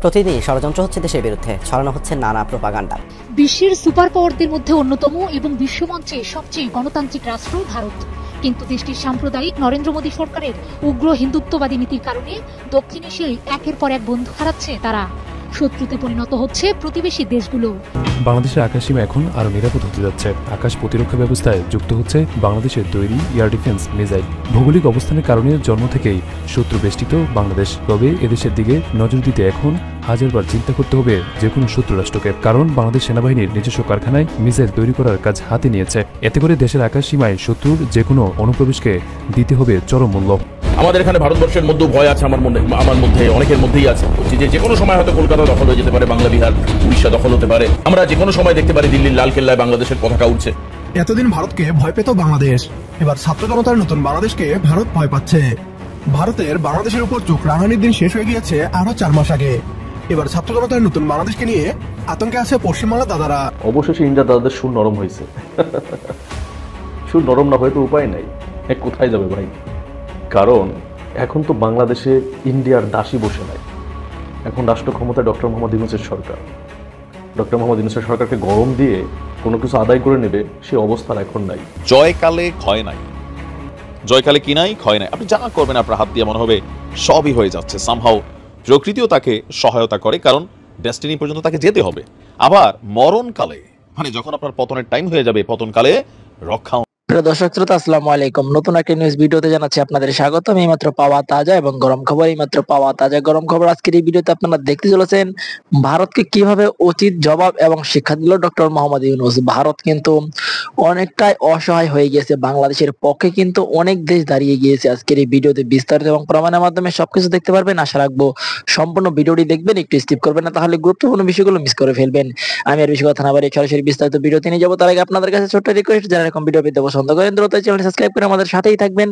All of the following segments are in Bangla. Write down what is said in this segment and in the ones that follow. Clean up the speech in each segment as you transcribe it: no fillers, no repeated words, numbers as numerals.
প্রতিদিনই ষড়যন্ত্র হচ্ছে দেশের বিরুদ্ধে, ছড়ানো হচ্ছে নানা প্রোপাগান্ডা। বিশ্বের সুপার পাওয়ারদের মধ্যে অন্যতম এবং বিশ্বমঞ্চে সবচেয়ে গণতান্ত্রিক রাষ্ট্র ভারত, কিন্তু দেশটির সাম্প্রদায়িক নরেন্দ্র মোদী সরকারের উগ্র হিন্দুত্ববাদী নীতির কারণে দক্ষিণ এশিয়ায় একের পর এক বন্ধু হারাচ্ছে তারা। শত্রুতে পরিণত হচ্ছে প্রতিবেশী দেশগুলো। বাংলাদেশের আকাশসীমা এখন আরো নিরাপদ হতে যাচ্ছে। আকাশ প্রতিরক্ষা ব্যবস্থায় যুক্ত হচ্ছে বাংলাদেশের তৈরি এয়ার ডিফেন্স মিসাইল। ভৌগোলিক অবস্থানের কারণে জন্ম থেকেই শত্রু বেষ্টিত বাংলাদেশ, তবে এদেশের দিকে নজর দিতে এখন হাজারবার চিন্তা করতে হবে যে কোনো শত্রু রাষ্ট্রকে, কারণ বাংলাদেশ সেনাবাহিনীর নিজস্ব কারখানায় মিসাইল তৈরি করার কাজ হাতে নিয়েছে। এতে করে দেশের আকাশ সীমায় শত্রুর যে কোনো অনুপ্রবেশকে দিতে হবে চরম মূল্য। আমাদের এখানে ভারতবর্ষের মধ্যে ভয় আছে, আমার মধ্যে অনেকের মধ্যেই আছে যে কোনো সময় হয়তো কলকাতা দখল হয়ে যেতে পারে, বাংলা বিহার উড়িষ্যা দখল হতে পারে। আমরা যে কোনো সময় দেখতে পারি দিল্লির লাল কেল্লায় বাংলাদেশের পতাকা উঠছে। এতদিন ভারতকে ভয় পেত বাংলাদেশ, এবার ছাত্র জনতার নতুন বাংলাদেশকে ভারত ভয় পাচ্ছে। ভারতের বাংলাদেশের উপর চোখ রাঙানির দিন শেষ হয়ে গিয়েছে আরো 4 মাস আগে। এবার ছাত্র জনতার নতুন বাংলাদেশকে নিয়ে আতঙ্কে আছে পশ্চিমবাংলা দাদারা। অবশেষে ইন্ডিয়া দাদাদের সুর নরম হয়েছে। সুর নরম না হয়ে তো উপায় নাই, কোথায় যাবে ভাই? কারণ এখন তো বাংলাদেশে ইন্ডিয়ার দাসী বসে নাই। এখন রাষ্ট্র ক্ষমতায় ডক্টর মোহাম্মদ ইউনূসের সরকার। ডক্টর মোহাম্মদ ইউনূসের সরকারকে গরম দিয়ে কোনো কিছু আদায় করে নেবে সে অবস্থার এখন নাই। জয়কালে ক্ষয় নাই, জয়কালে কি নাই ক্ষয় নাই। আপনি যা করবেন আপনার হাত দিয়ে মনে হবে সবই হয়ে যাচ্ছে। সামহাও প্রকৃতিও তাকে সহায়তা করে, কারণ ডেস্টিনি পর্যন্ত তাকে যেতে হবে। আবার মরণকালে, মানে যখন আপনার পতনের টাইম হয়ে যাবে, পতনকালে রক্ষা। প্রিয় দর্শক শ্রোতা, আসসালামু আলাইকুম। নতুন একটা নিউজ ভিডিওতে জানাচ্ছি আপনাদের স্বাগতম। এইমাত্র পাওয়া তাজা এবং গরম খবর, এইমাত্র পাওয়া তাজা গরম খবর। আজকের এই ভিডিওতে আপনারা দেখতে চলেছেন ভারতকে কিভাবে উচিত জবাব এবং শিক্ষা দিল ডক্টর মোহাম্মদ ইউনূস। ভারত কিন্তু অনেকটাই অসহায় হয়ে গিয়েছে, বাংলাদেশের পক্ষে কিন্তু অনেক দেশ দাঁড়িয়ে গিয়েছে। আজকের এই ভিডিওতে বিস্তারিত এবং প্রমাণের মাধ্যমে সবকিছু দেখতে পারবেন। আশা রাখবো সম্পূর্ণ ভিডিওটি দেখবেন, একটু স্কিপ করবেন না, তাহলে গুরুত্বপূর্ণ বিষয়গুলো মিস করে ফেলবেন। আমি আর বেশি কথা না বাড়িয়ে সরাসরি বিস্তারিত ভিডিওতে নিয়ে যাবো। তার আগে আপনাদের কাছে ছোট্ট রিকোয়েস্ট, যারা এরকম ভিডিও পেতে পছন্দ করেন দ্রুত চ্যানেলটি সাবস্ক্রাইব করে আমাদের সাথেই থাকবেন।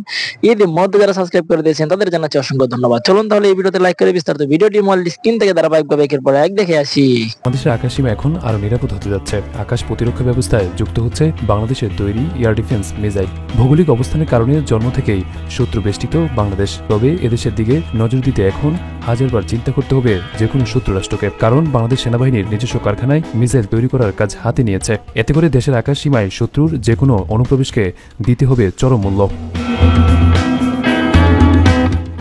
ইতিমধ্যে যারা সাবস্ক্রাইব করে দিয়েছেন তাদের জানাচ্ছি অসংখ্য ধন্যবাদ। চলুন তাহলে এই ভিডিওতে লাইক করে বিস্তারিত ভিডিওটি মোবাইল স্ক্রিন থেকে ধারাবাহিকভাবে একের পর এক দেখে আসি। বাংলাদেশের আকাশসীমা এখন আরো নিরাপদ হতে যাচ্ছে। আকাশ প্রতিরক্ষা ব্যবস্থায় যুক্ত হচ্ছে বাংলাদেশের তৈরি এয়ার ডিফেন্স মিসাইল। ভৌগোলিক অবস্থানের কারণে জন্ম থেকেই শত্রু বেষ্টিত বাংলাদেশ, তবে এদেশের দিকে নজর দিতে এখন হাজারবার চিন্তা করতে হবে যে কোনো শত্রু রাষ্ট্রকে, কারণ বাংলাদেশ সেনাবাহিনীর নিজস্ব কারখানায় মিসাইল তৈরি করার কাজ হাতে নিয়েছে। এতে করে দেশের আকাশ সীমায় শত্রুর যে কোনো অনুপ্রবেশকে দিতে হবে চরম মূল্য।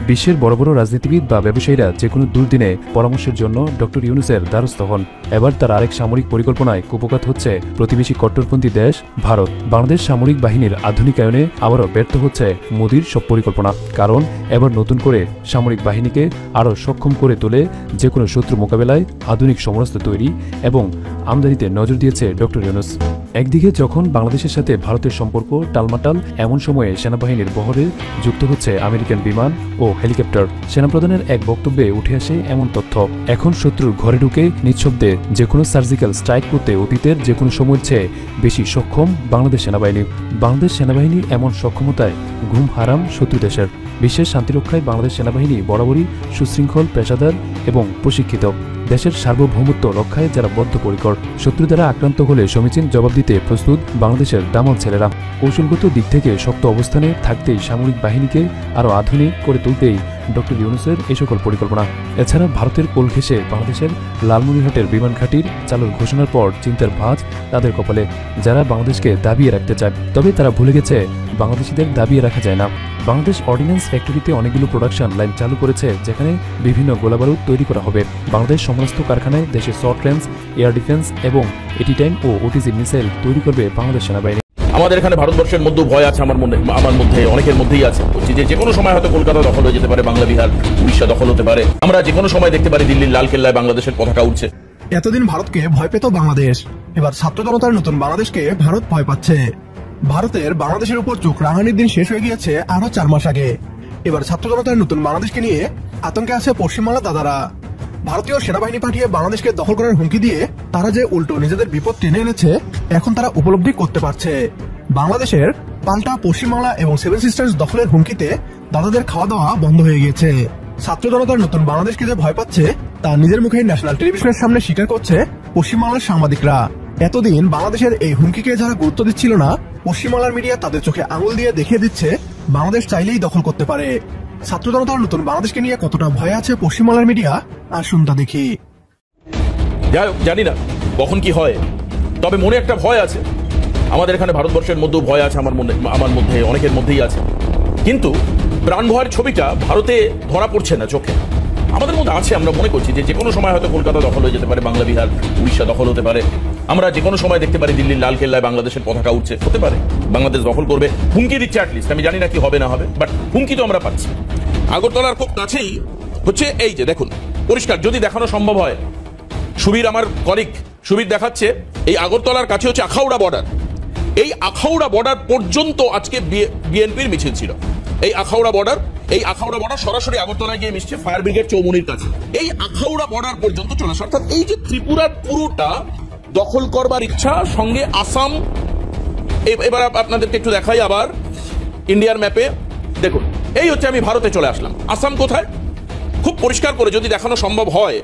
বিশ্বের বড় বড় রাজনীতিবিদ বা ব্যবসায়ীরা যে কোনো দুর্দিনে পরামর্শের জন্য ডক্টর ইউনূসের দ্বারস্থ হন। এবার তার আরেক সামরিক পরিকল্পনায় কুপকাত হচ্ছে প্রতিবেশী কট্টরপন্থী দেশ ভারত। বাংলাদেশ সামরিক বাহিনীর আধুনিকায়নে আবারও ব্যর্থ হচ্ছে মোদির সব পরিকল্পনা, কারণ এবার নতুন করে সামরিক বাহিনীকে আরও সক্ষম করে তোলে যে কোনো শত্রু মোকাবেলায় আধুনিক সমরাস্ত্র তৈরি এবং আমদানিতে নজর দিয়েছে ডক্টর ইউনূস। একদিকে যখন বাংলাদেশের সাথে ভারতের সম্পর্ক টালমাটাল, এমন সময়ে সেনাবাহিনীর বহরে যুক্ত হচ্ছে আমেরিকান বিমান ও হেলিকপ্টার। সেনাপ্রধানের এক বক্তব্যে উঠে আসে এমন তথ্য, এখন শত্রুর ঘরে ঢুকে নিঃশব্দে যে কোনো সার্জিক্যাল স্ট্রাইক করতে অতীতের যে কোনো সময়ের চেয়ে বেশি সক্ষম বাংলাদেশ সেনাবাহিনী। বাংলাদেশ সেনাবাহিনীর এমন সক্ষমতায় ঘুম হারাম শত্রু দেশের। বিশ্বের শান্তিরক্ষায় বাংলাদেশ সেনাবাহিনী বরাবরই সুশৃঙ্খল, পেশাদার এবং প্রশিক্ষিত। দেশের সার্বভৌমত্ব রক্ষায় যারা বদ্ধপরিকর। শত্রু দ্বারা আক্রান্ত হলে সমীচীন জবাব দিতে প্রস্তুত বাংলাদেশের দামাল ছেলেরা। কৌশলগত দিক থেকে শক্ত অবস্থানে থাকতেই সামরিক বাহিনীকে আরও আধুনিক করে তুলতেই ডক্টর ইউনূসের এই সকল পরিকল্পনা। এছাড়া ভারতের কোল ঘেঁষে বাংলাদেশের লালমনিরহাটের বিমান ঘাঁটির চালুর ঘোষণার পর চিন্তার ভাঁজ তাদের কপালে, যারা বাংলাদেশকে দাবিয়ে রাখতে চায়। তবে তারা ভুলে গেছে বাংলাদেশিদের দাবিয়ে রাখা যায় না। বাংলাদেশ অর্ডিন্যান্স ফ্যাক্টরিতে অনেকগুলো প্রোডাকশন লাইন চালু করেছে, যেখানে বিভিন্ন গোলাবারুদ তৈরি করা হবে। বাংলাদেশ সমস্ত কারখানায় দেশের শর্ট রেঞ্জ এয়ার ডিফেন্স এবং এটি টাইম ও ওটিজি মিসাইল তৈরি করবে বাংলাদেশ সেনাবাহিনী। আমাদের এখানে ভারতবর্ষের মধ্যে ভয় আছে, আমার মধ্যে অনেকের মধ্যেই আছে যে কোনো সময় হয়তো কলকাতা দখল হয়ে যেতে পারে, বাংলা বিহার উড়িষ্যা দখল হতে পারে। আমরা যে কোনো সময় দেখতে পারি দিল্লির লাল কেল্লায় বাংলাদেশের পতাকা উঠছে। এতদিন ভারতকে ভয় পেত বাংলাদেশ, এবার ছাত্র জনতার নতুন বাংলাদেশকে ভারত ভয় পাচ্ছে। ভারতের বাংলাদেশের উপর চোখ রাঙানির দিন শেষ হয়ে গিয়েছে আরো 4 মাস আগে। এবার ছাত্র জনতার নতুন বাংলাদেশকে নিয়ে আতঙ্কে আছে পশ্চিমবাংলা দাদারা। ভারতীয় সেনাবাহিনী পাঠিয়ে বাংলাদেশকে দখল করার হুমকি দিয়ে তারা যে উল্টো নিজেদের বিপদ টেনে এনেছে এখন তারা উপলব্ধি করতে পারছে। বাংলাদেশের পাল্টা পশ্চিমবাংলা এবং সেভেন সিস্টার্স দখলের হুমকিতে দাদাদের খাওয়া দাওয়া বন্ধ হয়ে গেছে। ছাত্র জনতার নতুন বাংলাদেশকে যে ভয় পাচ্ছে তা নিজের মুখে ন্যাশনাল টেলিভিশনের সামনে স্বীকার করছে পশ্চিমবাংলার সাংবাদিকরা। এতদিন বাংলাদেশের এই হুমকিকে যারা গুরুত্ব দিচ্ছিল না, পশ্চিমবাংলার মিডিয়া তাদের চোখে আঙুল দিয়ে দেখিয়ে দিচ্ছে বাংলাদেশ চাইলেই দখল করতে পারে। ছাত্র জনতার নতুন বাংলাদেশকে নিয়ে কতটা ভয় আছে পশ্চিমবাংলার মিডিয়া, আসুন তা দেখি। যাই হোক, জানি না কখন কি হয়, তবে মনে একটা ভয় আছে। আমাদের এখানে ভারতবর্ষের মধ্যেও ভয় আছে, আমার মধ্যে, অনেকের মধ্যেই আছে। কিন্তু প্রাণ ভয়ের ছবিটা ভারতে ধরা পড়ছে না চোখে। আমাদের মধ্যে আছে, আমরা মনে করছি যে কোনো সময় হয়তো কলকাতা দখল হয়ে যেতে পারে, বাংলা বিহার উড়িষ্যা দখল হতে পারে। আমরা যে কোনো সময় দেখতে পারি দিল্লির লালকেল্লায় বাংলাদেশের পতাকা উঠছে, হতে পারে বাংলাদেশ দখল করবে, হুমকি দিচ্ছে অ্যাটলিস্ট। আমি জানি না কি হবে না হবে, বাট হুমকি তো আমরা পাচ্ছি। আগরতলার খুব কাছেই হচ্ছে এই যে দেখুন, পরিষ্কার যদি দেখানো সম্ভব হয়। সুবীর, আমার কলিগ সুবীর দেখাচ্ছে, এই আগরতলার কাছে হচ্ছে আখাউড়া বর্ডার। এই আখাউড়া বর্ডার পর্যন্ত আজকে বিএনপির মিছিল ছিল। এই আখাউড়া বর্ডার সরাসরি আগরতলায় গিয়ে মিশছে ফায়ার ব্রিগেড চৌমুনির কাছে। এই আখাউড়া বর্ডার পর্যন্ত চলে আসে, অর্থাৎ এই যে ত্রিপুরার পুরোটা দখল করবার ইচ্ছা, সঙ্গে আসাম। এবার আপনাদেরকে একটু দেখাই আবার ইন্ডিয়ার ম্যাপে, দেখুন এই হচ্ছে আমি ভারতে চলে আসলাম। আসাম কোথায় খুব পরিষ্কার করে যদি দেখানো সম্ভব হয়,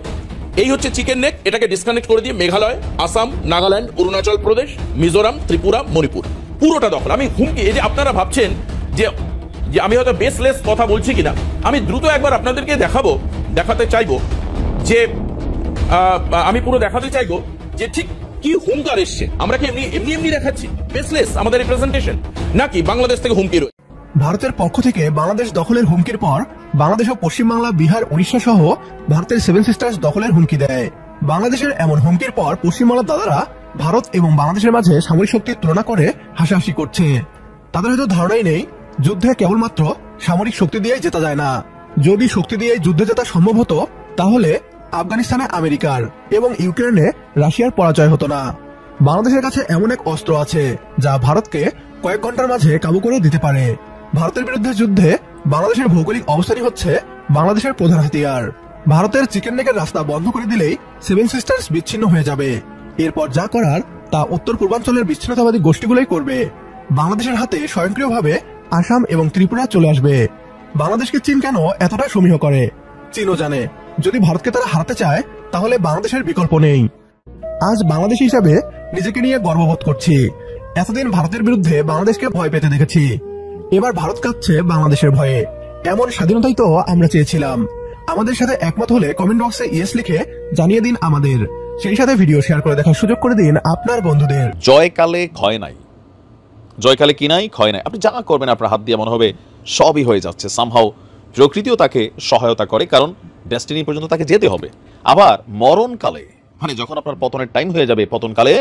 এই হচ্ছে চিকেন নেক, এটাকে ডিসকানেক্ট করে দিয়ে মেঘালয়, আসাম, নাগাল্যান্ড, অরুণাচল প্রদেশ, মিজোরাম, ত্রিপুরা, মণিপুর পুরোটা দখল। আমি হুমকি, এই যে আপনারা ভাবছেন যে আমি হয়তো বেসলেস কথা বলছি কিনা, আমি দ্রুত একবার আপনাদেরকে দেখাতে চাইবো যে আমি পুরো দেখাতে চাইবো যে ঠিক কি হুমকার এসছে। আমরা কি এমনি দেখাচ্ছি বেসলেস আমাদের রিপ্রেজেন্টেশন, নাকি বাংলাদেশ থেকে হুমকি রয়েছে? ভারতের পক্ষ থেকে বাংলাদেশ দখলের হুমকির পর বাংলাদেশ ও পশ্চিমবাংলা, বিহার, উড়িষ্যা সহ ভারতের 7 সিস্টার্স দখলের হুমকি দেয়। বাংলাদেশের এমন হুমকির পর পশ্চিমবাংলার দাদারা ভারত এবং বাংলাদেশের মাঝে সামরিক শক্তির তুলনা করে হাসাহাসি করছে। তাদের হয়তো ধারণাই নেই যুদ্ধে কেবলমাত্র সামরিক শক্তি দিয়ে জেতা যায় না। যদি শক্তি দিয়ে যুদ্ধে জেতা সম্ভব হতো, তাহলে আফগানিস্তানে আমেরিকার এবং ইউক্রেনে রাশিয়ার পরাজয় হতো না। বাংলাদেশের কাছে এমন এক অস্ত্র আছে যা ভারতকে কয়েক ঘন্টার মাঝে কাবু করে দিতে পারে। ভারতের বিরুদ্ধে যুদ্ধে বাংলাদেশের ভৌগোলিক অবস্থানই হচ্ছে বাংলাদেশের প্রধান হাতিয়ার। ভারতের চিকেন নেকের রাস্তা বন্ধ করে দিলেই 7 সিস্টার্স বিচ্ছিন্ন হয়ে যাবে। এরপর যা করার তা উত্তর পূর্বাঞ্চলের বিচ্ছিন্নতাবাদী গোষ্ঠীগুলোই করবে। বাংলাদেশের হাতে স্বয়ংক্রিয়ভাবে আসাম এবং ত্রিপুরা চলে আসবে। বাংলাদেশকে চীন কেন এতটা সমীহ করে? চীনও জানে যদি ভারতকে তারা হারাতে চায়, তাহলে বাংলাদেশের বিকল্প নেই। আজ বাংলাদেশ হিসাবে নিজেকে নিয়ে গর্ববোধ করছি। এতদিন ভারতের বিরুদ্ধে বাংলাদেশকে ভয় পেতে দেখেছি, এবার ভারত কাঁপছে বাংলাদেশের ভয়ে। এমন স্বাধীনতাই তো আমরা চেয়েছিলাম। আমাদের সাথে একমত হলে কমেন্ট বক্সে ইয়েস লিখে জানিয়ে দিন আমাদের। সেই সাথে ভিডিও শেয়ার করে দেখার সুযোগ করে দিন আপনার বন্ধুদের। জয়কালে ক্ষয় নাই, জয়কালে কি নাই, ক্ষয় নাই। আপনি যা করবেন আপনার হাত দিয়ে মনে হবে সবই হয়ে যাচ্ছে। সামহাও প্রকৃতিও তাকে সহায়তা করে, কারণ ডেস্টিনি পর্যন্ত তাকে যেতে হবে। আবার মরণকালে, মানে যখন আপনার পতনের টাইম হয়ে যাবে, পতনকালে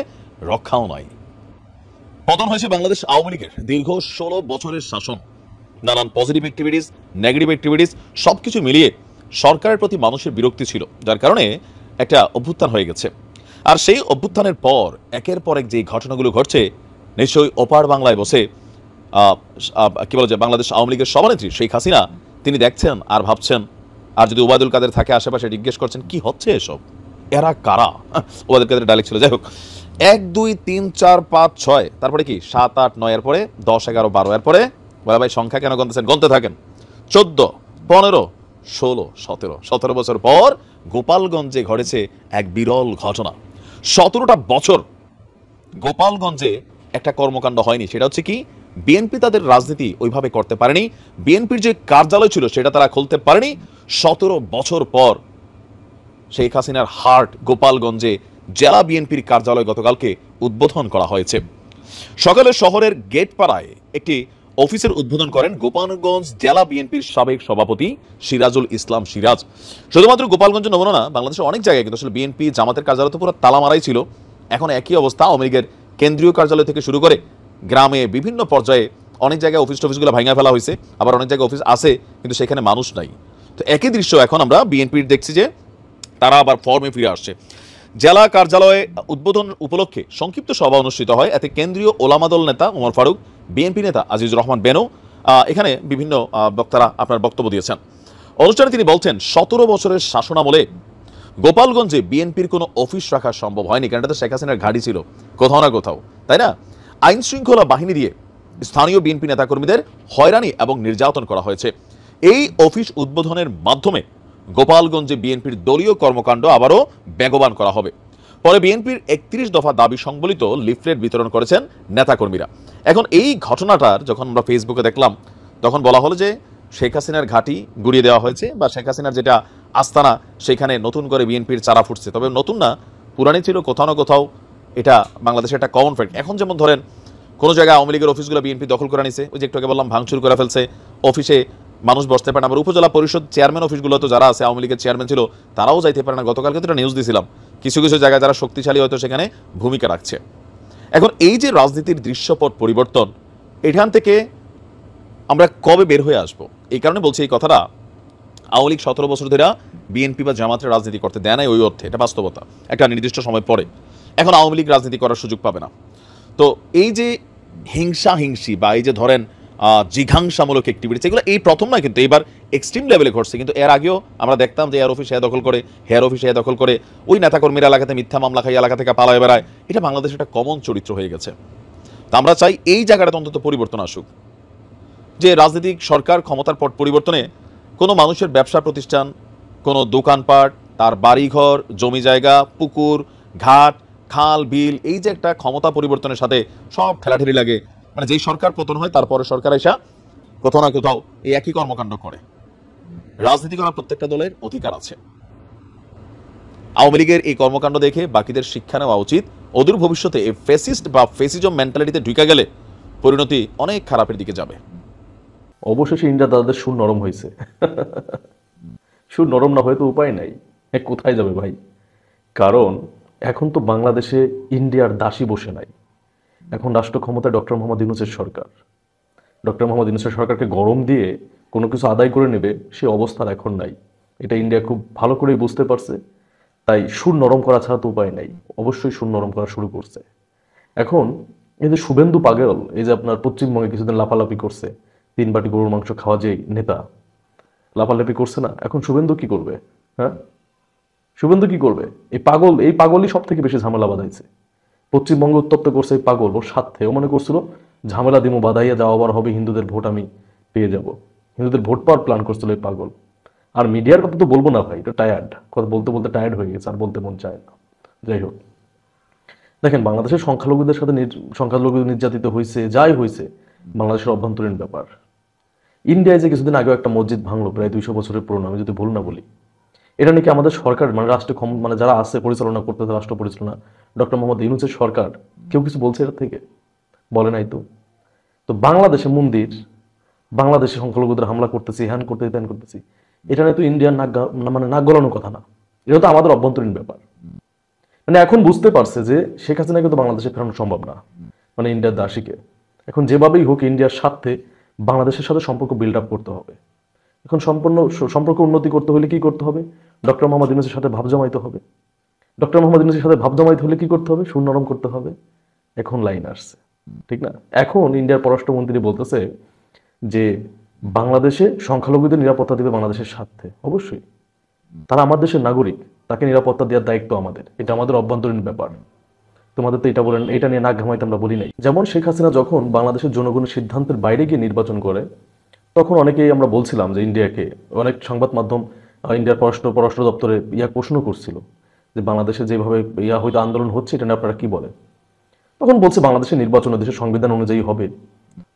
রক্ষাও নাই। পতন হয়েছে বাংলাদেশ আওয়ামী লীগের দীর্ঘ 16 বছরের শাসন, নানান পজিটিভ অ্যাক্টিভিটিস, নেগেটিভ অ্যাক্টিভিটিস সবকিছু মিলিয়ে সরকারের প্রতি মানুষের বিরক্তি ছিল, যার কারণে একটা অভ্যুত্থান হয়ে গেছে। আর সেই অভ্যুত্থানের পর একের পর এক যে ঘটনাগুলো ঘটছে, নিশ্চয়ই ওপার বাংলায় বসে কি বলে যে বাংলাদেশ আওয়ামী লীগের সভানেত্রী শেখ হাসিনা তিনি দেখছেন আর ভাবছেন, আর যদি ওবায়দুল কাদের থাকে আশেপাশে জিজ্ঞেস করছেন কি হচ্ছে এসব, এরা কারা? ওবায়দুল কাদের ডায়লগ ছিল। যাই হোক, 1 2 3 4 5 6 তারপরে কি 7 8 9 এর পরে 10 11 12 এর পরে বলে ভাই সংখ্যা কেন গণতেছেন, গণতে থাকেন। 14 15 16 17 বছর পর গোপালগঞ্জে ঘটেছে এক বিরল ঘটনা। 17টা বছর গোপালগঞ্জে একটা কর্মকাণ্ড হয়নি। সেটা হচ্ছে কি, বিএনপি তাদের রাজনীতি ওইভাবে করতে পারেনি, বিএনপির যে কার্যালয় ছিল সেটা তারা খুলতে পারেনি। 17 বছর পর শেখ হাসিনার হার্ট গোপালগঞ্জে জেলা বিএনপির কার্যালয় গতকালকে উদ্বোধন করা হয়েছে। সকালে শহরের গেটপাড়ায় একটি অফিসের উদ্বোধন করেন গোপালগঞ্জ জেলা বিএনপির সাবেক সভাপতি সিরাজুল ইসলাম সিরাজ। শুধুমাত্র গোপালগঞ্জ নমুনা না, বাংলাদেশের অনেক জায়গায় কিন্তু আসলে বিএনপি জামাতের কার্যালয় তো পুরো তালা মারাই ছিল। এখন একই অবস্থা আওয়ামী লীগের কেন্দ্রীয় কার্যালয় থেকে শুরু করে গ্রামে বিভিন্ন পর্যায়ে অনেক জায়গায় অফিসগুলো ভাঙা ফেলা হয়েছে, আবার অনেক জায়গায় অফিস আছে কিন্তু সেখানে মানুষ নাই। তো একই দৃশ্য এখন আমরা বিএনপির দেখছি যে তারা আবার ফর্মে ফিরে আসছে। জেলা কার্যালয়ে উদ্বোধন উপলক্ষে সংক্ষিপ্ত সভা অনুষ্ঠিত হয়। এতে কেন্দ্রীয় ওলামা দল নেতা ওমর ফারুক, বিএনপি নেতা আজিজুর রহমান বেনু, এখানে বিভিন্ন বক্তারা আপনার বক্তব্য দিয়েছেন। অনুষ্ঠানে তিনি বলছেন 17 বছরের শাসনামলে গোপালগঞ্জে বিএনপির কোনো অফিস রাখা সম্ভব হয়নি, কারণ এটা শেখ হাসিনার ঘাঁটি ছিল কোথাও না কোথাও, তাই না? আইন শৃঙ্খলা বাহিনী দিয়ে স্থানীয় বিএনপি নেতাকর্মীদের হয়রানি এবং নির্যাতন করা হয়েছে। এই অফিস উদ্বোধনের মাধ্যমে গোপালগঞ্জে বিএনপির দলীয় কর্মকাণ্ড আবারও বেগবান করা হবে। পরে বিএনপির 31 দফা দাবি সংবলিত লিফলেট বিতরণ করেছেন নেতাকর্মীরা। এখন এই ঘটনাটার যখন আমরা ফেসবুকে দেখলাম, তখন বলা হলো যে শেখ হাসিনার ঘাঁটি গুড়িয়ে দেওয়া হয়েছে বা শেখ হাসিনার যেটা আস্তানা সেখানে নতুন করে বিএনপির চারা ফুটছে। তবে নতুন না, পুরানি ছিল, কোথাও না কোথাও এটা বাংলাদেশের একটা কমন ফ্যাক্ট। এখন যেমন ধরেন কোনো জায়গায় আওয়ামী লীগের অফিসগুলো বিএনপি দখল করে নিছে, ওই যে একটু আগে বললাম ভাঙচুর করে ফেলছে, অফিসে মানুষ বসতে পারে না। আবার উপজেলা পরিষদ চেয়ারম্যান অফিসগুলো তো যারা আছে আওয়ামী লীগের চেয়ারম্যান ছিল তারাও যাইতে পারে না। গতকালকে তো একটা নিউজ দিয়েছিলাম, কিছু কিছু জায়গায় যারা শক্তিশালী হয়তো সেখানে ভূমিকা রাখছে। এখন এই যে রাজনীতির দৃশ্যপট পরিবর্তন, এখান থেকে আমরা কবে বের হয়ে আসবো? এই কারণে বলছি এই কথাটা, আওয়ামী লীগ 17 বছর ধরে বিএনপি বা জামাতের রাজনীতি করতে দেয় নাই, ওই অর্থে এটা বাস্তবতা, একটা নির্দিষ্ট সময় পরে। এখন আওয়ামী লীগ রাজনীতি করার সুযোগ পাবে না। তো এই যে হিংসি বা এই যে ধরেন জিঘাংসামূলক অ্যাক্টিভিটিস, এগুলো এই প্রথম না, কিন্তু এবার এক্সট্রিম লেভেলে ঘটছে। কিন্তু এর আগেও আমরা দেখতাম যে এয়ার অফিস দখল করে, হেয়ার অফিস দখল করে, ওই নেতাকর্মীরা এলাকাতে মিথ্যা মামলা খাই এলাকা থেকে পালায় বেড়ায়। এটা বাংলাদেশের একটা কমন চরিত্র হয়ে গেছে। তা আমরা চাই এই জায়গাটা অন্তত পরিবর্তন আসুক, যে রাজনৈতিক সরকার ক্ষমতার পট পরিবর্তনে কোনো মানুষের ব্যবসা প্রতিষ্ঠান, কোনো দোকানপাট, তার বাড়িঘর, জমি জায়গা, পুকুর, ঘাট, খাল, বিল, এই যে একটা ক্ষমতা পরিবর্তনের সাথে সব ঠেলাঠেলি লাগে। মানে যেই সরকার পতন হয় তারপরে সরকার এসা কোথাও না কোথাও এই একই কর্মকাণ্ড করে। রাজনীতি করার প্রত্যেকটা দলের অধিকার আছে। আওয়ামী লীগের এই কর্মকাণ্ড দেখে বাকিদের শিক্ষা নেওয়া উচিত। অদূর ভবিষ্যতে এই ফেসিস্ট বা ফেসিজম মেন্টালিটিতে ঢুকে গেলে পরিণতি অনেক খারাপের দিকে যাবে। অবশেষে ইন্ডিয়া দাদাদের সুর নরম হয়েছে। সুর নরম না হয়ে তো উপায় নাই, কোথায় যাবে ভাই? কারণ এখন তো বাংলাদেশে ইন্ডিয়ার দাসী বসে নাই। এখন রাষ্ট্র ক্ষমতায় ডক্টর মোহাম্মদ ইউনূসের সরকার। ডক্টর মোহাম্মদ ইউনূসের সরকারকে গরম দিয়ে কোনো কিছু আদায় করে নেবে সে অবস্থার এখন নাই। এটা ইন্ডিয়া খুব ভালো করেই বুঝতে পারছে। তাই সুর নরম করা ছাড়া তো উপায় নাই, অবশ্যই সুর নরম করা শুরু করছে। এখন এই যে শুভেন্দু পাগল, এই যে আপনার পশ্চিমবঙ্গে কিছুদিন লাফালাফি করছে, 3 বাটি গরুর মাংস খাওয়া যে নেতা লাফালাফি করছে না, এখন শুভেন্দু কি করবে? হ্যাঁ, শুভেন্দু কি করবে? এই পাগলই সব থেকে বেশি ঝামেলা বাঁধাইছে। পশ্চিমবঙ্গ উত্তপ্ত করছে এই পাগল। ওর সাথে ও মনে করছিল ঝামেলা দিমো, বাধাইয়া যাওয়া আবার হবে, হিন্দুদের ভোট আমি পেয়ে যাব, হিন্দুদের ভোট পাওয়ার প্ল্যান করছিল এই পাগল। আর মিডিয়ার কথা তো বলবো না ভাই, এটা টায়ার্ড, কথা বলতে বলতে টায়ার্ড হয়ে গেছে, আর বলতে মন চায় না। যাই হোক, দেখেন বাংলাদেশের সংখ্যালঘুদের সাথে সংখ্যালঘু নির্যাতিত হয়েছে, যাই হয়েছে বাংলাদেশের অভ্যন্তরীণ ব্যাপার। ইন্ডিয়ায় যে কিছুদিন আগেও একটা মসজিদ ভাঙলো, প্রায় 200 বছরের পুরনো, আমি যদি ভুল না বলি, এটা নাকি আমাদের সরকার মানে মানে যারা আছে পরিচালনা করতেছে, রাষ্ট্র পরিচালনা, ডক্টর মোহাম্মদ ইউনূসের সরকার, কেউ কিছু বলছে এটা থেকে? বলে নাই তো। তো বাংলাদেশে মন্দির, বাংলাদেশে সংখ্যালঘুদের হামলা করতেছি, হ্যান করতেছি, ত্যান করতেছি, এটা নিয়ে তো ইন্ডিয়ার নাক গলানোর কথা না, এটা তো আমাদের অভ্যন্তরীণ ব্যাপার। মানে এখন বুঝতে পারছে যে শেখ হাসিনাকে তো বাংলাদেশে ফেরানো সম্ভব না, মানে ইন্ডিয়ার দাসীকে। এখন যেভাবেই হোক ইন্ডিয়ার সাথে বাংলাদেশের সাথে সম্পর্ক বিল্ড আপ করতে হবে। এখন সম্পর্ক উন্নতি করতে হলে কি করতে হবে? ডক্টর মোহাম্মদ ইউনূসের সাথে ভাব জমাইতে হবে। ডক্টর মোহাম্মদ ইউনূসের সাথে ভাব জমাইতে হলে কি করতে হবে? সুর নরম করতে হবে। এখন লাইন আসছে, ঠিক না? এখন ইন্ডিয়ার পররাষ্ট্রমন্ত্রী বলতেছে যে বাংলাদেশে সংখ্যালঘুদের নিরাপত্তা দিবে বাংলাদেশের স্বার্থে। অবশ্যই, তারা আমার দেশের নাগরিক, তাকে নিরাপত্তা দেওয়ার দায়িত্ব আমাদের, এটা আমাদের অভ্যন্তরীণ ব্যাপার। তোমাদের তো এটা বলেন, এটা নিয়ে নাক ঘামাইতে আমরা বলি নাই। যেমন শেখ হাসিনা যখন বাংলাদেশের জনগণের সিদ্ধান্তের বাইরে গিয়ে নির্বাচন করে, তখন অনেকেই আমরা বলছিলাম যে ইন্ডিয়াকে, অনেক সংবাদ মাধ্যম ইন্ডিয়ার পররাষ্ট্র দপ্তরে প্রশ্ন করছিল যে বাংলাদেশে যেভাবে হয়তো আন্দোলন হচ্ছে, এটা নিয়ে আপনারা কি বলেন? তখন বলছে বাংলাদেশের নির্বাচন দেশের সংবিধান অনুযায়ী হবে।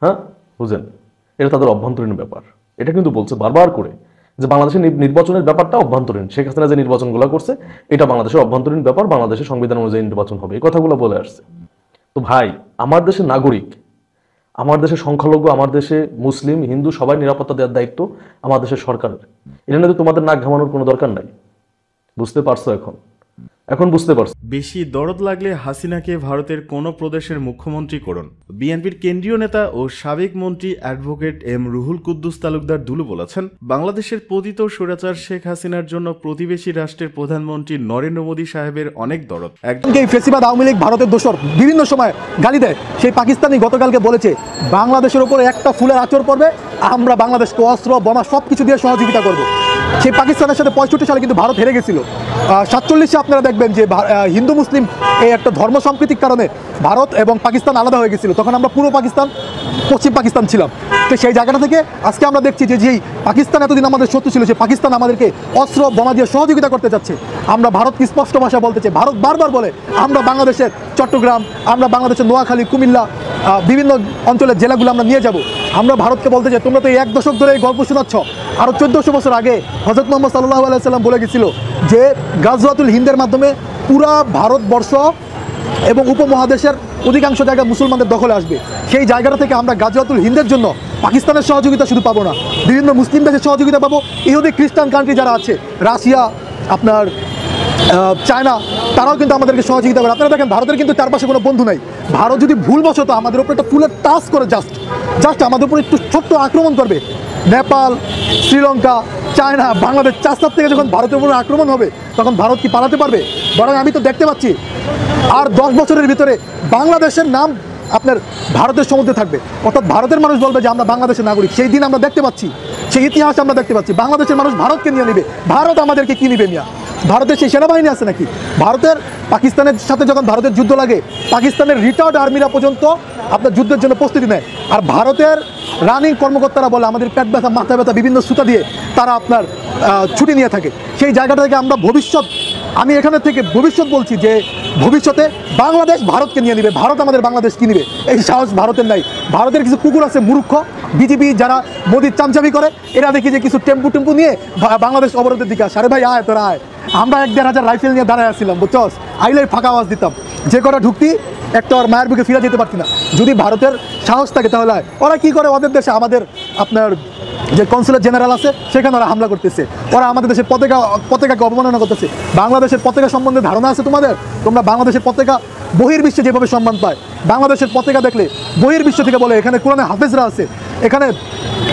হ্যাঁ, বুঝেন, এটা তাদের অভ্যন্তরীণ ব্যাপার। এটা কিন্তু বলছে বারবার করে যে বাংলাদেশের নির্বাচনের ব্যাপারটা অভ্যন্তরীণ। শেখ হাসিনা যে নির্বাচনগুলো করছে এটা বাংলাদেশের অভ্যন্তরীণ ব্যাপার, বাংলাদেশের সংবিধান অনুযায়ী নির্বাচন হবে, এই কথাগুলো বলে আসছে। তো ভাই, আমার দেশের নাগরিক, আমার দেশের সংখ্যালঘু, আমার দেশে মুসলিম, হিন্দু সবাই নিরাপত্তা দেওয়ার দায়িত্ব আমার দেশের সরকারের। এটা নিয়ে তো তোমাদের নাক ঘামানোর কোনো দরকার নাই। বুঝতে পারছো? এখন বুঝতে পারছো? বেশি দরদ লাগলে হাসিনাকে ভারতের কোন প্রদেশের মুখ্যমন্ত্রী করুন। বিএনপির কেন্দ্রীয় নেতা ও সাবেক মন্ত্রী অ্যাডভোকেট এম রুহুল কুদ্দুস তালুকদার দুলু বলেছেন, বাংলাদেশের পতিত স্বৈরাচার শেখ হাসিনার জন্য প্রতিবেশী রাষ্ট্রের প্রধানমন্ত্রী নরেন্দ্র মোদী সাহেবের অনেক দরদ। এই ফেসিবাদ আওয়ামী লীগ ভারতের দোসর বিভিন্ন সময় গালি দেয়, সেই পাকিস্তানি গতকালকে বলেছে বাংলাদেশের উপর একটা ফুলের আঁচড় পড়বে, আমরা বাংলাদেশকে অস্ত্র বোমা সবকিছু দিয়ে সহযোগিতা করব। সেই পাকিস্তানের সাথে 65 সালে কিন্তু ভারত হেরে গেছিল। 47 আপনারা দেখবেন যে হিন্দু মুসলিম এই একটা ধর্ম সম্প্রীতির কারণে ভারত এবং পাকিস্তান আলাদা হয়ে গেছিল। তখন আমরা পূর্ব পাকিস্তান, পশ্চিম পাকিস্তান ছিলাম। তো সেই জায়গাটা থেকে আজকে আমরা দেখছি যে যেই পাকিস্তান এতদিন আমাদের শত্রু ছিল, সেই পাকিস্তান আমাদেরকে অস্ত্র বোমা দিয়ে সহযোগিতা করতে যাচ্ছে। আমরা ভারতকে স্পষ্ট ভাষা বলতে চাই, ভারত বারবার বলে আমরা বাংলাদেশের চট্টগ্রাম, আমরা বাংলাদেশের নোয়াখালী, কুমিল্লা, বিভিন্ন অঞ্চলের জেলাগুলো আমরা নিয়ে যাব। আমরা ভারতকে বলতে চাই, তোমরা তো এই 1 দশক ধরে এই গল্প শোনাচ্ছ। আরও 1400 বছর আগে হযরত মুহাম্মদ সাল্লাল্লাহু আলাইহি সাল্লাম বলে গেছিল যে গাজওয়াতুল হিন্দের মাধ্যমে পুরা ভারতবর্ষ এবং উপমহাদেশের অধিকাংশ জায়গা মুসলমানদের দখলে আসবে। সেই জায়গাটা থেকে আমরা গাজওয়াতুল হিন্দের জন্য পাকিস্তানের সহযোগিতা শুধু পাবো না, বিভিন্ন মুসলিম দেশের সহযোগিতা পাবো। ইহুদি খ্রিস্টান কান্ট্রি যারা আছে, রাশিয়া, আপনার চায়না, তারাও কিন্তু আমাদেরকে সহযোগিতা করে। আপনারা দেখেন ভারতের কিন্তু চারপাশে কোনো বন্ধু নাই। ভারত যদি ভুলবশত আমাদের উপর একটা ফুলের টাচ করে জাস্ট আমাদের উপর একটু ছোট্ট আক্রমণ করবে, নেপাল, শ্রীলঙ্কা, চায়না, বাংলাদেশ 4 স্তর থেকে যখন ভারতের উপর আক্রমণ হবে, তখন ভারত কি পালাতে পারবে? বরং আমি তো দেখতে পাচ্ছি আর 10 বছরের ভিতরে বাংলাদেশের নাম আপনার ভারতের সমুদ্রে থাকবে। অর্থাৎ ভারতের মানুষ বলবে যে আমরা বাংলাদেশের নাগরিক। সেই দিন আমরা দেখতে পাচ্ছি, সেই ইতিহাস আমরা দেখতে পাচ্ছি। বাংলাদেশের মানুষ ভারতকে নিয়ে নেবে, ভারত আমাদেরকে কি নিবে মিয়া? ভারতের সেই সেনাবাহিনী আছে নাকি? ভারতের পাকিস্তানের সাথে যখন ভারতের যুদ্ধ লাগে, পাকিস্তানের রিটায়ার্ড আর্মিরা পর্যন্ত আপনার যুদ্ধের জন্য প্রস্তুতি নেয়। আর ভারতের রানিং কর্মকর্তারা বলে আমাদের পেট ব্যথা, মাথা ব্যথা, বিভিন্ন সুতা দিয়ে তারা আপনার ছুটি নিয়ে থাকে। সেই জায়গাটা থেকে আমরা আমি এখানে থেকে ভবিষ্যৎ বলছি যে ভবিষ্যতে বাংলাদেশ ভারতকে নিয়ে নেবে, ভারত আমাদের বাংলাদেশ কি নেবে, এই সাহস ভারতের নাই। ভারতের কিছু কুকুর আছে মূর্খ, বিজেপি যারা মোদির চামচামি করে, এরা দেখি যে কিছু টেম্পু নিয়ে বাংলাদেশ অবরোধের দিকে আসে। আরে ভাই আয়, তোরা আয়। আমরা 1-1.5 রাইফেল নিয়ে দাঁড়ায় আসছিলাম, বুঝছস? আইলে ফাঁকা আওয়াজ দিতাম, যে কটা ঢুকতি একটা আর মায়ের বুকে ফিরে যেতে পারতি না। যদি ভারতের সাহস থাকে তাহলে ওরা কি করে, ওদের দেশে আমাদের আপনার যে কনসুলেট জেনারেল আছে সেখানে ওরা হামলা করতেছে, ওরা আমাদের দেশের পতাকাকে অবমাননা করতেছে। বাংলাদেশের পতাকা সম্বন্ধে ধারণা আছে তোমাদের? তোমরা বাংলাদেশের পতাকা বহির্বিশ্বে যেভাবে সম্মান পায়, বাংলাদেশের পতাকা দেখলে বহির্বিশ্ব থেকে বলে এখানে কোরআনে হাফেজরা আছে, এখানে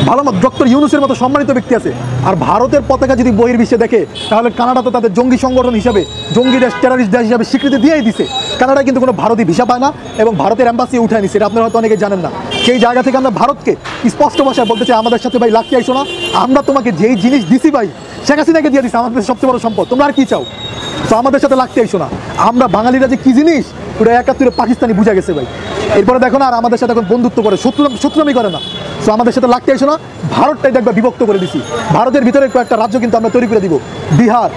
ভালো ডক্টর ইউনূসের মতো সম্মানিত ব্যক্তি আছে। আর ভারতের পতাকা যদি বহির্বিশ্বে দেখে, তাহলে কানাডা তো তাদের জঙ্গি সংগঠন হিসাবে, জঙ্গি দেশ, টেররিস্ট দেশ হিসাবে স্বীকৃতি দিয়েই দিছে। কানাডা কিন্তু কোনো ভারতীয় ভিসা পায় না এবং ভারতের এম্বাসি উঠায় নিছে, এটা আপনারা হয়তো অনেকে জানেন না। সেই জায়গা থেকে আমরা ভারতকে স্পষ্ট ভাষায় বলতে চাই, আমাদের সাথে ভাই লাগতে আইসো না। আমরা তোমাকে যেই জিনিস দিছি ভাই, শেখ হাসিনাকে দিয়ে দিছি, আমাদের সবচেয়ে বড় সম্পদ, তোমরা আর কি চাও? তো আমাদের সাথে লাগতে আইসো না। আমরা বাঙালিরা যে কি জিনিস, ওটা 71 পাকিস্তানি বুঝা গেছে ভাই। এরপরে দেখো না, আর আমাদের সাথে এখন বন্ধুত্ব করে, শত্রুমি করে না। তো আমাদের সাথে লাগতে আইসো না। ভারতটাই দেখবা বিভক্ত করে দিছি। ভারতের ভিতরে কয়েকটা রাজ্য কিন্তু আমরা তৈরি করে দিব। বিহার,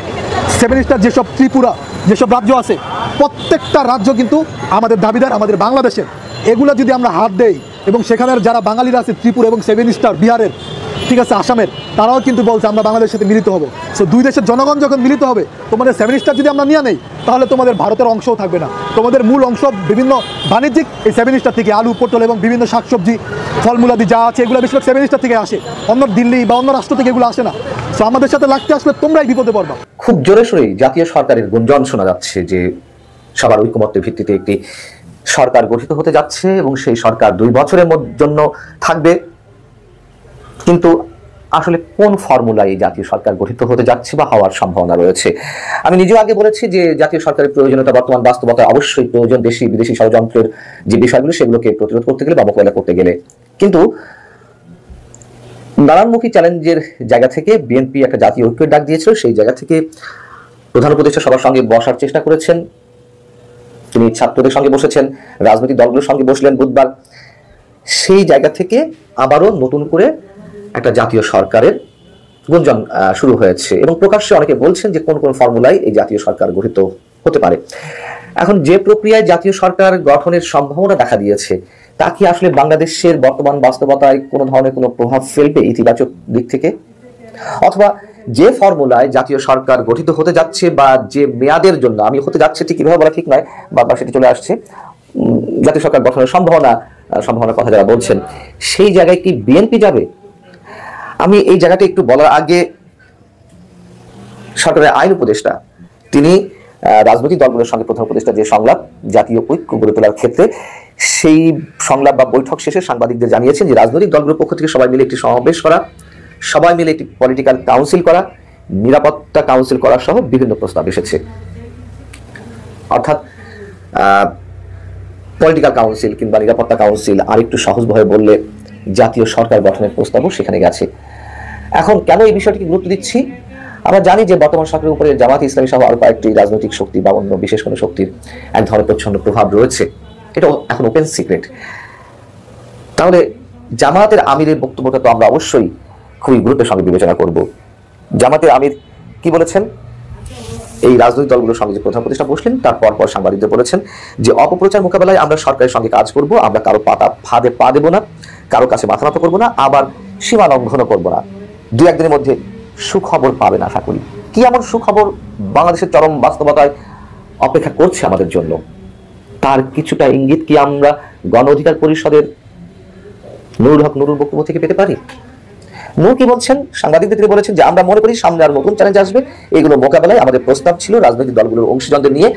7 স্টার যেসব, ত্রিপুরা, যেসব রাজ্য আছে, প্রত্যেকটা রাজ্য কিন্তু আমাদের দাবিদার, আমাদের বাংলাদেশের। এগুলো যদি আমরা হাত দেই এবং সেখানের যারা বাঙালিরা আছে ত্রিপুরা এবং 7 স্টার বিহারের, ঠিক আছে, আসামের, তারাও কিন্তু বলছে আমরা বাংলাদেশের সাথে মিলিত হবো। সো দুই দেশের জনগণ যখন মিলিত হবে, তোমাদের 7 স্টার যদি আমরা নিয়ে নেই, তাহলে তোমাদের ভারতের অংশও থাকবে না। তোমাদের মূল অংশ বিভিন্ন বাণিজ্যিক এই 7 স্টার থেকে, আলু, পটল এবং বিভিন্ন শাকসবজি, ফলমূলাদি যা আছে, এগুলো বেশিরভাগ 7 স্টার থেকে আসে, অন্য দিল্লি বা অন্য রাষ্ট্র থেকে এগুলো আসে না। সো আমাদের সাথে লাগতে আসলে তোমরাই বিপদে পড়বা। খুব জোরে সোরেই জাতীয় সরকারের গুঞ্জন শোনা যাচ্ছে যে সবার ঐকমত্যের ভিত্তিতে একটি সরকার গঠিত হতে যাচ্ছে এবং সেই সরকার 2 বছরের জন্য থাকবে। কিন্তু আসলে কোন ফর্মুলায় এই জাতীয় সরকার গঠিত হতে যাচ্ছে বা হওয়ার সম্ভাবনা রয়েছে? আমি নিজেও আগে বলেছি যে জাতীয় সরকারের প্রয়োজনীয়তা বর্তমান বাস্তবতায় অবশ্যই প্রয়োজন, দেশি বিদেশি ষড়যন্ত্রের যে বিষয়গুলো সেগুলোকে প্রতিরোধ করতে গেলে বা মোকাবিলা করতে গেলে। কিন্তু নানানমুখী চ্যালেঞ্জের জায়গা থেকে বিএনপি একটা জাতীয় ঐক্যের ডাক দিয়েছিল। সেই জায়গা থেকে প্রধান উপদেষ্টা সবার সঙ্গে বসার চেষ্টা করেছেন, তিনি ছাত্রদের সঙ্গে বসেছেন, রাজনৈতিক দলগুলোর সঙ্গে বসলেন বুধবার। সেই জায়গা থেকে আবারও নতুন করে একটা জাতীয় সরকারের গুঞ্জন শুরু হয়েছে এবং প্রকাশ্যে অনেকে বলছেন যে কোন কোন ফর্মুলায় এই জাতীয় সরকার গঠিত হতে পারে। এখন যে প্রক্রিয়ায় জাতীয় সরকার গঠনের সম্ভাবনা দেখা দিয়েছে, তা কি আসলে বাংলাদেশের বর্তমান বাস্তবতায় কোনো ধরনের কোনো প্রভাব ফেলবে ইতিবাচক দিক থেকে? অথবা যে ফর্মুলায় জাতীয় সরকার গঠিত হতে যাচ্ছে বা যে মেয়াদের জন্য, আমি হতে যাচ্ছে ঠিক কিভাবে বলা ঠিক নয়, বারবার সেটি চলে আসছে, জাতীয় সরকার গঠনের সম্ভাবনার কথা যারা বলছেন, সেই জায়গায় কি বিএনপি যাবে? আমি এই জায়গাটা একটু বলার আগে সরকারের আইন উপদেষ্টা, তিনি রাজনৈতিক দলগুলোর সঙ্গে প্রধান উপদেষ্টা যে সংলাপ জাতীয় ঐক্য গড়ে তোলার ক্ষেত্রে, সেই সংলাপ বা বৈঠক শেষে সাংবাদিকদের জানিয়েছেন যে রাজনৈতিক দলগুলোর পক্ষ থেকে সবাই মিলে একটি সমাবেশ করা, সবাই মিলে একটি পলিটিক্যাল কাউন্সিল করা, নিরাপত্তা কাউন্সিল করা সহ বিভিন্ন প্রস্তাব এসেছে। অর্থাৎ পলিটিক্যাল কাউন্সিল কিংবা নিরাপত্তা কাউন্সিল আর একটু সহজভাবে বললে জাতীয় সরকার গঠনের প্রস্তাবও সেখানে গেছে। এখন কেন এই বিষয়টিকে গুরুত্ব দিচ্ছি? আমরা জানি যে বর্তমান সরকারের উপরে জামাত ইসলামী সহ আরো কয়েকটি রাজনৈতিক শক্তি বা অন্য বিশেষ কোনো শক্তির এক ধরনের প্রচ্ছন্ন প্রভাব রয়েছে, এটা এখন ওপেন সিক্রেট। তাহলে জামাতের আমিরের বক্তব্যটা তো আমরা অবশ্যই খুবই গুরুত্বের সঙ্গে বিবেচনা করব। জামাতের আমির কি বলেছেন? এই রাজনৈতিক দলগুলোর সঙ্গে যে প্রধান উপদেষ্টা বসলেন তার পরপর সাংবাদিকদের বলেছেন যে অপপ্রচার মোকাবেলায় আমরা সরকারের সঙ্গে কাজ করব, আমরা কারো ফাঁদে পা দেব না, কারো কাছে মাথা নত করবো না, আবার সীমা লঙ্ঘনও করবো না। 2-1 দিনের মধ্যে সুখবর পাবেন আশা করি। কি এমন সুখবর বাংলাদেশের চরম বাস্তবতায় অপেক্ষা করছে আমাদের জন্য, তার কিছুটা ইঙ্গিত কি আমরা গণ অধিকার পরিষদের নুরুল হক নুরুর বক্তব্য থেকে পেতে পারি? নূর কি বলছেন? সাংবাদিকদের তিনি বলেছেন যে আমরা মনে করি সামনে আর নতুন চ্যালেঞ্জ আসবে, এগুলো মোকাবেলায় আমাদের প্রস্তাব ছিল রাজনৈতিক দলগুলোর অংশীদারদের নিয়ে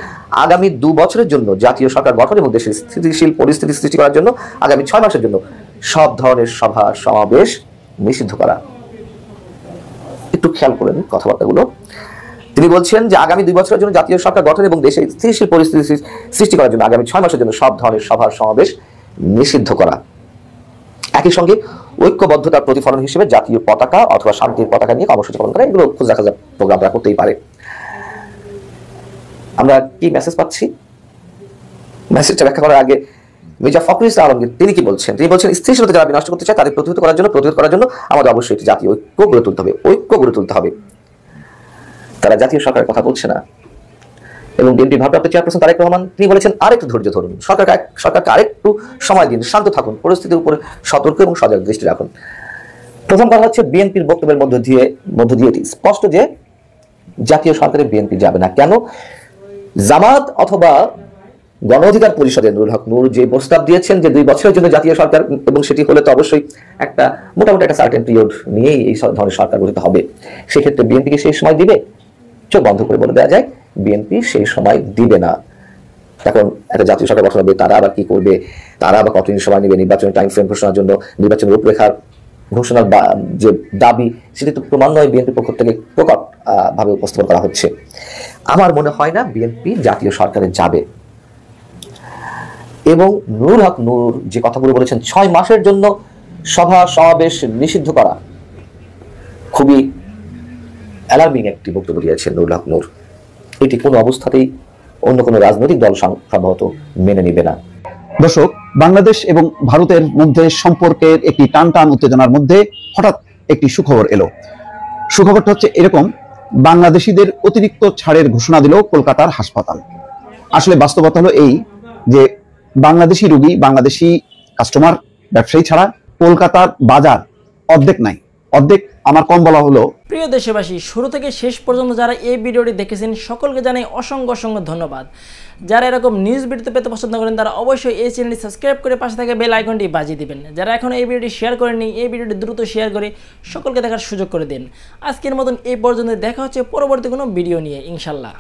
আগামী 2 বছরের জন্য জাতীয় সরকার গঠন এবং দেশের স্থিতিশীল পরিস্থিতি সৃষ্টি করার জন্য আগামী 6 মাসের জন্য সব ধরনের সভা সমাবেশ নিষিদ্ধ করা। একটু খেয়াল করেন কথাবার্তাগুলো। তিনি বলছেন যে আগামী 2 বছরের জন্য জাতীয় সরকার গঠন এবং দেশে স্থিতিশীল পরিস্থিতি সৃষ্টি করার জন্য আগামী 6 মাসের জন্য সব ধরনের সভা সমাবেশ নিষিদ্ধ করা। একই সঙ্গে ঐক্যবদ্ধতার প্রতিফলন হিসেবে জাতীয় পতাকা অথবা শান্তির পতাকা নিয়ে কর্মসূচি পালন করা, এগুলো খোঁজ রাখা যায়, প্রোগ্রাম তারা করতেই পারে। আমরা কি মেসেজ পাচ্ছি? মেসেজটা ব্যাখ্যা করার আগে মির্জা ফখরুল ইসলাম আলমগীর তিনি কি বলছেন? তিনি বলছেন স্থিতিশীলতা যারা বিনষ্ট করতে চায় তাদের প্রতিহত করার জন্য আমাদের অবশ্যই একটি জাতীয় ঐক্য গড়ে তুলতে হবে। তারা জাতীয় সরকারের কথা বলছে না। এবং বিএনপি ভারপ্রাপ্ত চেয়ারপারসন তারেক রহমান তিনি বলেছেন আরেকটু ধৈর্য ধরুন, সরকারকে আরেকটু সময় দিন, শান্ত থাকুন, পরিস্থিতির উপরে সতর্ক এবং সজাগ দৃষ্টি রাখুন। প্রথম কথা হচ্ছে বিএনপির বক্তব্যের মধ্য দিয়ে স্পষ্ট যে জাতীয় সরকারে বিএনপি যাবে না। কেন? জামাত অথবা গণ অধিকার পরিষদের নুরুল হক নূর যে প্রস্তাব দিয়েছেন যে 2 বছরের জন্য জাতীয় সরকার, এবং সেটি হলে তো অবশ্যই একটা মোটামুটি একটা সার্টেন পিরিয়ড নিয়েই এই ধরনের সরকার গঠিত হবে। সেক্ষেত্রে বিএনপিকে সেই সময় দিবে? চোখ বন্ধ করে বলে দেওয়া যায় বিএনপি সেই সময় দিবে না। এখন একটা জাতীয় সরকার গঠন হবে, তারা আবার কি করবে, তারা আবার কতদিন সময় নেবে নির্বাচনের টাইম ফ্রেম ঘোষণার জন্য, নির্বাচনের রূপরেখার ঘোষণার যে দাবি সেটি তো ক্রমান্বয়ে বিএনপির পক্ষ থেকে প্রকট ভাবে উপস্থাপন করা হচ্ছে। আমার মনে হয় না বিএনপি জাতীয় সরকারে যাবে। এবং নুরুল হক নূর যে কথাগুলো বলেছেন 6 মাসের জন্য সভা সমাবেশ নিষিদ্ধ করা, খুবই অ্যালার্মিং একটি বক্তব্য দিয়েছেন নুরুল হক নূর। এটি কোনো অবস্থাতেই অন্য কোনো রাজনৈতিক দল সম্ভবত মেনে নেবে না। দর্শক, বাংলাদেশ এবং ভারতের মধ্যে সম্পর্কের একটি টান উত্তেজনার মধ্যে হঠাৎ একটি সুখবর এলো। সুখবরটা হচ্ছে এরকম, বাংলাদেশিদের অতিরিক্ত ছাড়ের ঘোষণা দিল কলকাতার হাসপাতাল। আসলে বাস্তবতা হলো এই যে বাংলাদেশি রোগী, বাংলাদেশি কাস্টমার, ব্যবসায়ী ছাড়া কলকাতার বাজার অর্ধেক নাই। অর্ধেক আমার কম বলা হলো। প্রিয় দেশবাসী, শুরু থেকে শেষ পর্যন্ত যারা এই ভিডিওটি দেখেছেন সকলকে জানাই অসংখ্য ধন্যবাদ। যারা এরকম নিউজ ভিডিও পেতে পছন্দ করেন তারা অবশ্যই এই চ্যানেলটি সাবস্ক্রাইব করে পাশে থাকা বেল আইকনটি বাজিয়ে দিবেন। যারা এখন এই ভিডিওটি শেয়ার করেননি, এই ভিডিওটি দ্রুত শেয়ার করে সকলকে দেখার সুযোগ করে দিন। আজকের মতন এই পর্যন্ত, দেখা হচ্ছে পরবর্তী কোনো ভিডিও নিয়ে ইনশাল্লাহ।